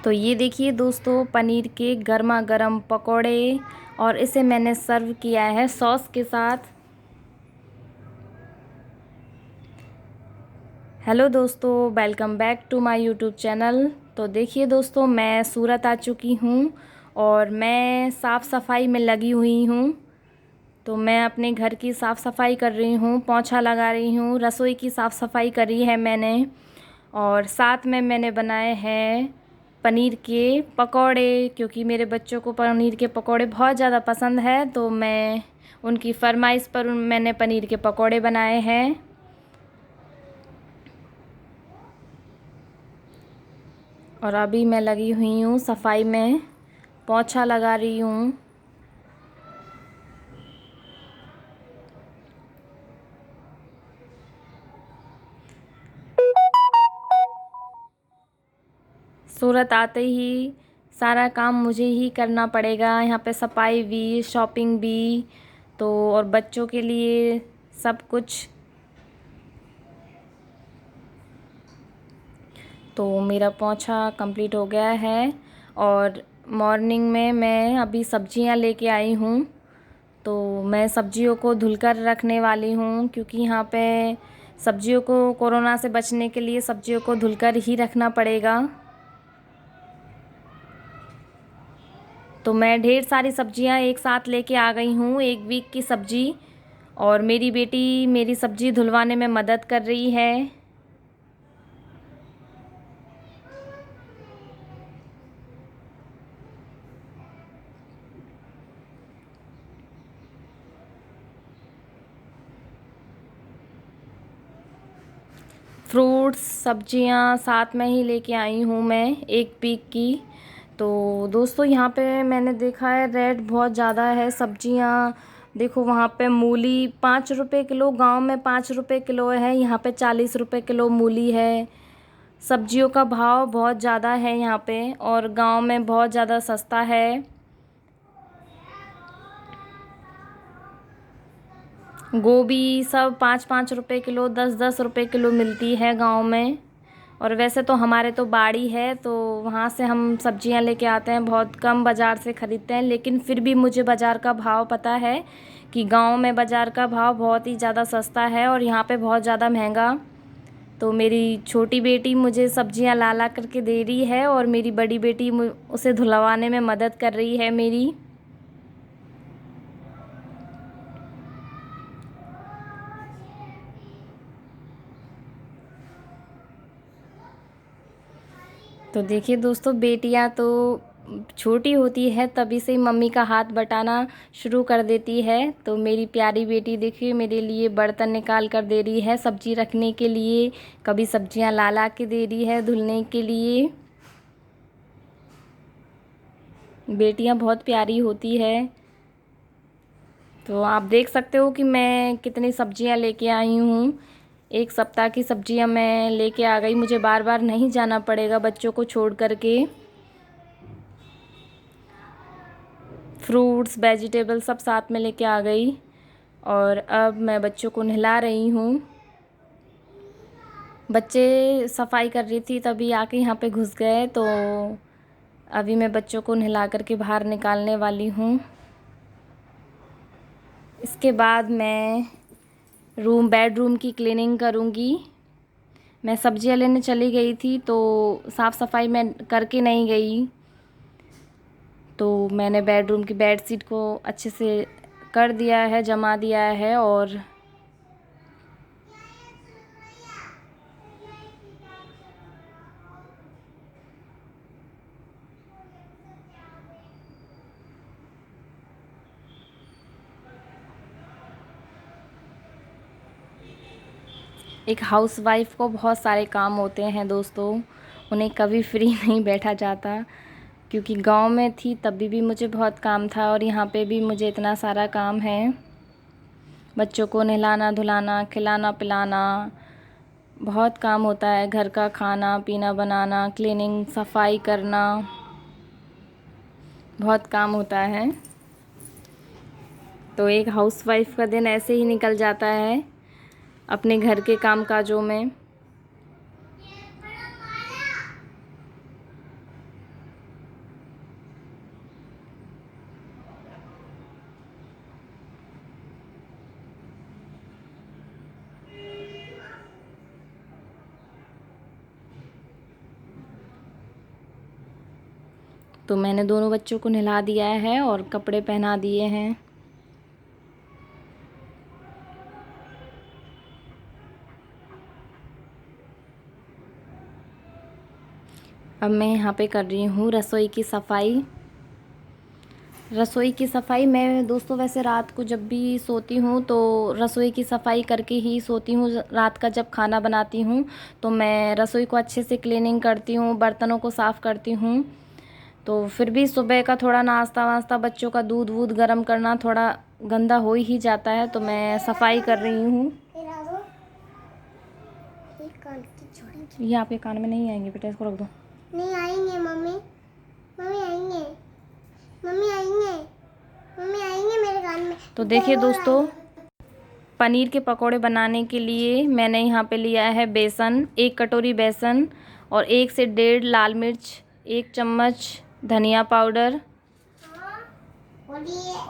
तो ये देखिए दोस्तों, पनीर के गर्मा गर्म पकोड़े, और इसे मैंने सर्व किया है सॉस के साथ। हेलो दोस्तों, welcome back to my YouTube channel. तो देखिए दोस्तों, मैं सूरत आ चुकी हूँ और मैं साफ़ सफाई में लगी हुई हूँ। तो मैं अपने घर की साफ़ सफाई कर रही हूँ, पोंछा लगा रही हूँ, रसोई की साफ़ सफाई करी है मैंने, और साथ में मैंने बनाए हैं पनीर के पकोड़े, क्योंकि मेरे बच्चों को पनीर के पकोड़े बहुत ज़्यादा पसंद है। तो मैं उनकी फरमाइश पर मैंने पनीर के पकोड़े बनाए हैं। और अभी मैं लगी हुई हूँ सफाई में, पोंछा लगा रही हूँ। सूरत आते ही सारा काम मुझे ही करना पड़ेगा, यहाँ पे सफाई भी, शॉपिंग भी, तो और बच्चों के लिए सब कुछ। तो मेरा पोंछा कंप्लीट हो गया है। और मॉर्निंग में मैं अभी सब्जियां लेके आई हूँ, तो मैं सब्जियों को धुलकर रखने वाली हूँ, क्योंकि यहाँ पे सब्जियों को कोरोना से बचने के लिए सब्जियों को धुलकर ही रखना पड़ेगा। तो मैं ढेर सारी सब्जियां एक साथ लेके आ गई हूँ, एक वीक की सब्जी। और मेरी बेटी मेरी सब्जी धुलवाने में मदद कर रही है। फ्रूट्स सब्जियां साथ में ही लेके आई हूँ मैं, एक वीक की। तो दोस्तों, यहाँ पे मैंने देखा है रेट बहुत ज़्यादा है। सब्जियां देखो, वहाँ पे मूली 5 रुपये किलो, गांव में 5 रुपये किलो है, यहाँ पे 40 रुपये किलो मूली है। सब्जियों का भाव बहुत ज़्यादा है यहाँ पे, और गांव में बहुत ज़्यादा सस्ता है। गोभी सब 5-5 रुपये किलो, 10-10 रुपये किलो मिलती है गांव में। और वैसे तो हमारे तो बाड़ी है, तो वहाँ से हम सब्जियां लेके आते हैं, बहुत कम बाज़ार से ख़रीदते हैं। लेकिन फिर भी मुझे बाज़ार का भाव पता है कि गांव में बाज़ार का भाव बहुत ही ज़्यादा सस्ता है और यहाँ पे बहुत ज़्यादा महंगा। तो मेरी छोटी बेटी मुझे सब्जियां ला ला करके दे रही है, और मेरी बड़ी बेटी उसे धुलवाने में मदद कर रही है मेरी। तो देखिए दोस्तों, बेटियां तो छोटी होती है तभी से ही मम्मी का हाथ बटाना शुरू कर देती है। तो मेरी प्यारी बेटी देखिए मेरे लिए बर्तन निकाल कर दे रही है सब्जी रखने के लिए, कभी सब्जियां ला ला के दे रही है धुलने के लिए। बेटियां बहुत प्यारी होती है। तो आप देख सकते हो कि मैं कितनी सब्जियां लेके आई हूँ। एक सप्ताह की सब्जियां मैं लेके आ गई, मुझे बार बार नहीं जाना पड़ेगा बच्चों को छोड़ करके। फ्रूट्स वेजिटेबल सब साथ में लेके आ गई, और अब मैं बच्चों को नहला रही हूँ। बच्चे सफाई कर रही थी तभी आके यहाँ पे घुस गए, तो अभी मैं बच्चों को नहला करके बाहर निकालने वाली हूँ। इसके बाद मैं बेडरूम की क्लीनिंग करूँगी। मैं सब्जियाँ लेने चली गई थी, तो साफ़ सफाई मैं करके नहीं गई, तो मैंने बेडरूम की बेड शीट को अच्छे से कर दिया है, जमा दिया है। और एक हाउसवाइफ को बहुत सारे काम होते हैं दोस्तों, उन्हें कभी फ्री नहीं बैठा जाता। क्योंकि गांव में थी तभी भी मुझे बहुत काम था, और यहाँ पे भी मुझे इतना सारा काम है। बच्चों को नहलाना धुलाना, खिलाना पिलाना, बहुत काम होता है। घर का खाना पीना बनाना, क्लीनिंग सफाई करना, बहुत काम होता है। तो एक हाउसवाइफ का दिन ऐसे ही निकल जाता है अपने घर के काम काजों में। तो मैंने दोनों बच्चों को नहला दिया है और कपड़े पहना दिए हैं। अब मैं यहाँ पे कर रही हूँ रसोई की सफाई। रसोई की सफाई मैं दोस्तों वैसे रात को जब भी सोती हूँ तो रसोई की सफाई करके ही सोती हूँ। रात का जब खाना बनाती हूँ तो मैं रसोई को अच्छे से क्लीनिंग करती हूँ, बर्तनों को साफ़ करती हूँ। तो फिर भी सुबह का थोड़ा नाश्ता वास्ता, बच्चों का दूध वूध गर्म करना थोड़ा गंदा हो ही जाता है, तो मैं सफाई कर रही हूँ। ये आपके कान में नहीं आएंगे बेटा, इसको रख दो। नहीं आएंगे मम्मी, मम्मी आएंगे, मम्मी आएंगे, मम्मी आएंगे मेरे कान में। तो देखिए दोस्तों, पनीर के पकोड़े बनाने के लिए मैंने यहाँ पे लिया है बेसन, 1 कटोरी बेसन और 1 से 1.5 लाल मिर्च, 1 चम्मच धनिया पाउडर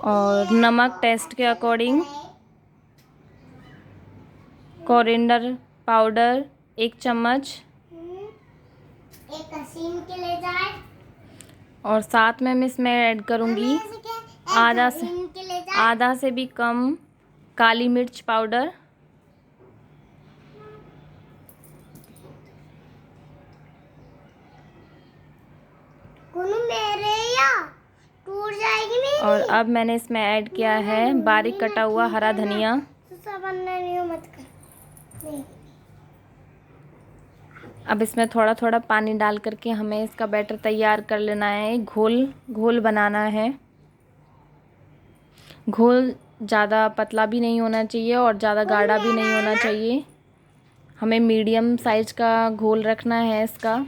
और नमक टेस्ट के अकॉर्डिंग, कोरिएंडर पाउडर 1 चम्मच एक हसीन के ले जाए, और साथ में मैं इसमें ऐड करूँगी आधा से भी कम काली मिर्च पाउडर। मेरे या टूट जाएगी मेरी। और अब मैंने इसमें ऐड किया है बारीक कटा हुआ हरा धनिया। मत कर। नहीं। अब इसमें थोड़ा थोड़ा पानी डाल करके हमें इसका बैटर तैयार कर लेना है। घोल बनाना है। घोल ज़्यादा पतला भी नहीं होना चाहिए और ज़्यादा गाढ़ा भी नहीं होना चाहिए। हमें मीडियम साइज का घोल रखना है इसका।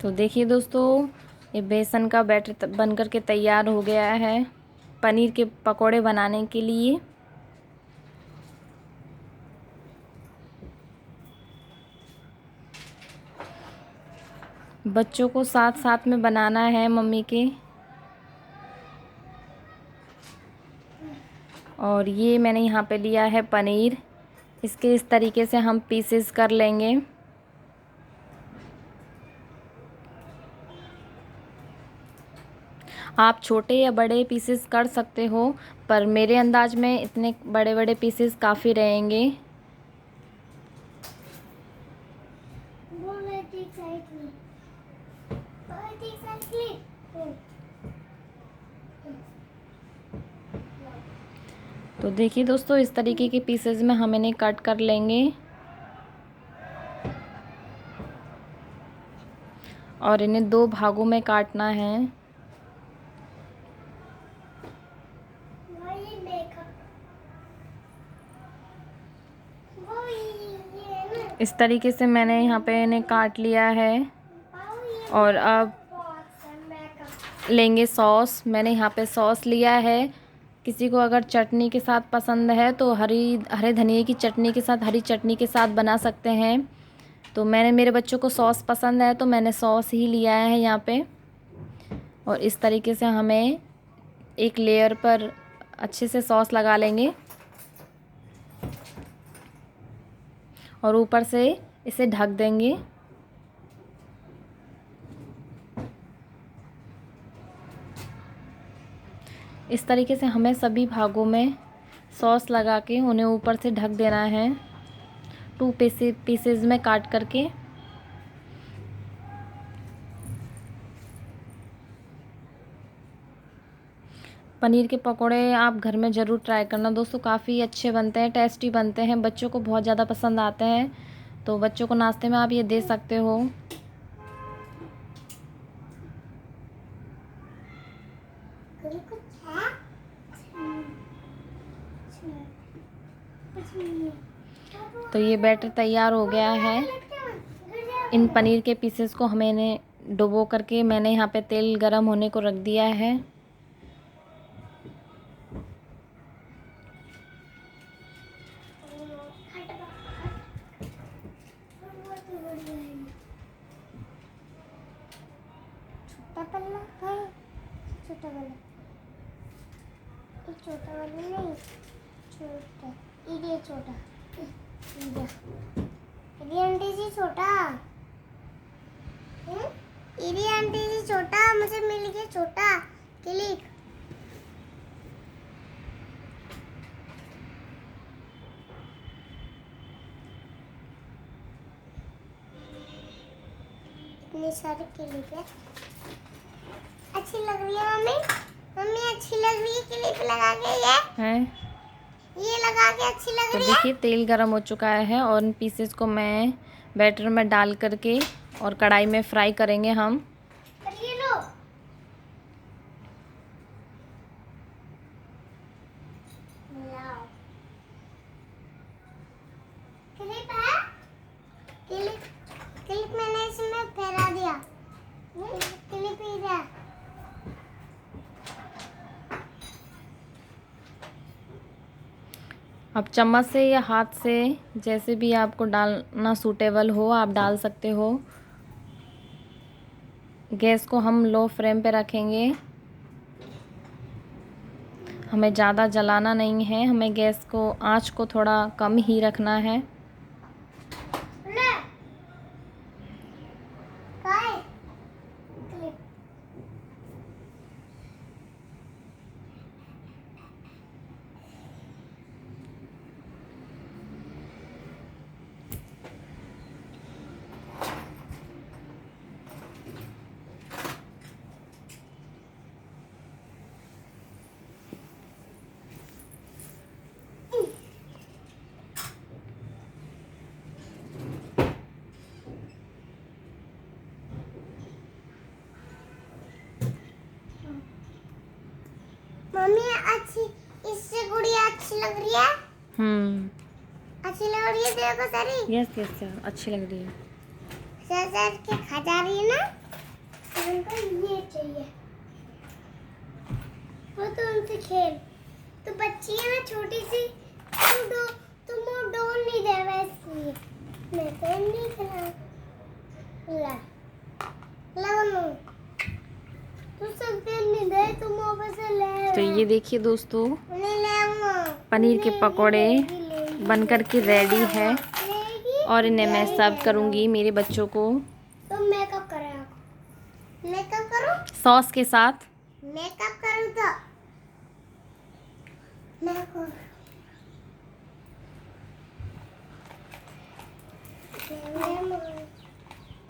तो देखिए दोस्तों, ये बेसन का बैटर बन कर के तैयार हो गया है पनीर के पकोड़े बनाने के लिए। बच्चों को साथ साथ में बनाना है मम्मी के। और ये मैंने यहाँ पे लिया है पनीर, इसके इस तरीके से हम पीसेस कर लेंगे। आप छोटे या बड़े पीसेस कर सकते हो, पर मेरे अंदाज में इतने बड़े बड़े पीसेस काफ़ी रहेंगे। तो देखिए दोस्तों, इस तरीके के पीसेस में हम इन्हें कट कर लेंगे और इन्हें 2 भागों में काटना है। इस तरीके से मैंने यहाँ पे इन्हें काट लिया है। और अब लेंगे सॉस। मैंने यहाँ पे सॉस लिया है। किसी को अगर चटनी के साथ पसंद है तो हरे धनिए की चटनी के साथ, हरी चटनी के साथ बना सकते हैं। तो मेरे बच्चों को सॉस पसंद है तो मैंने सॉस ही लिया है यहाँ पे। और इस तरीके से हमें एक लेयर पर अच्छे से सॉस लगा लेंगे और ऊपर से इसे ढक देंगे। इस तरीके से हमें सभी भागों में सॉस लगा के उन्हें ऊपर से ढक देना है, 2 पीसेज में काट करके। पनीर के पकोड़े आप घर में ज़रूर ट्राई करना दोस्तों, काफ़ी अच्छे बनते हैं, टेस्टी बनते हैं, बच्चों को बहुत ज़्यादा पसंद आते हैं। तो बच्चों को नाश्ते में आप ये दे सकते हो। तो ये बैटर तैयार हो गया है। इन पनीर के पीसेस को हमें इन्हें डुबो करके मैंने यहाँ पे तेल गरम होने को रख दिया है। छोटा वाला नहीं, छोटा, ये छोटा। इरी आंटी जी छोटा। इरी आंटी जी छोटा, मुझे मिल गया छोटा क्लिप। इतनी सारी क्लिप है। अच्छी लग रही है मम्मी। मम्मी अच्छी लग रही है क्लिप लगा के। ये लगा के अच्छी लग तो रही है। देखिए तेल गरम हो चुका है और इन पीसेस को मैं बैटर में डाल करके और कढ़ाई में फ्राई करेंगे हम। ये लो। लाओ। क्लिप है। क्लिप मैंने इसमें फैला दिया। क्लिप इधर। अब चम्मच से या हाथ से जैसे भी आपको डालना सूटेबल हो आप डाल सकते हो। गैस को हम लो फ्लेम पे रखेंगे। हमें ज़्यादा जलाना नहीं है, हमें गैस को आंच को थोड़ा कम ही रखना है। ले। काय? क्लिप। मम्मी अच्छी, इससे गुड़िया अच्छी लग रही है। अच्छी लग रही है तेरे को सारी। यस यस अच्छी लग रही है। सर के खा जा रही है ना। उनको ये चाहिए। वो तो उनसे खेल। तो बच्ची है ना छोटी सी। तुम वो डोल नहीं दे रहा इसलिए। मैं तो नहीं खिला। ला। ला लो। तू सब नहीं दे, तुम वापस से ले। तो ये देखिए दोस्तों नहीं ले पनीर के पकोड़े बनकर के रेडी है और इन्हें मैं सर्व करूंगी मेरे बच्चों को तो मेकअप करें। मेकअप करूं? सॉस के साथ। मेकअप करूं तो मेकअप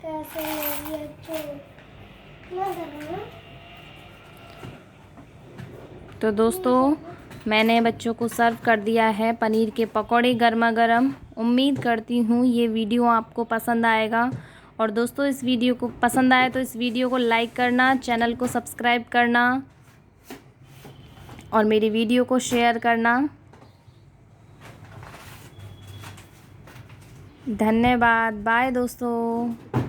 कैसे ये तो दोस्तों मैंने बच्चों को सर्व कर दिया है पनीर के पकोड़े गर्मा गर्म। उम्मीद करती हूँ ये वीडियो आपको पसंद आएगा और दोस्तों इस वीडियो को पसंद आए तो इस वीडियो को लाइक करना, चैनल को सब्सक्राइब करना और मेरी वीडियो को शेयर करना। धन्यवाद। बाय दोस्तों।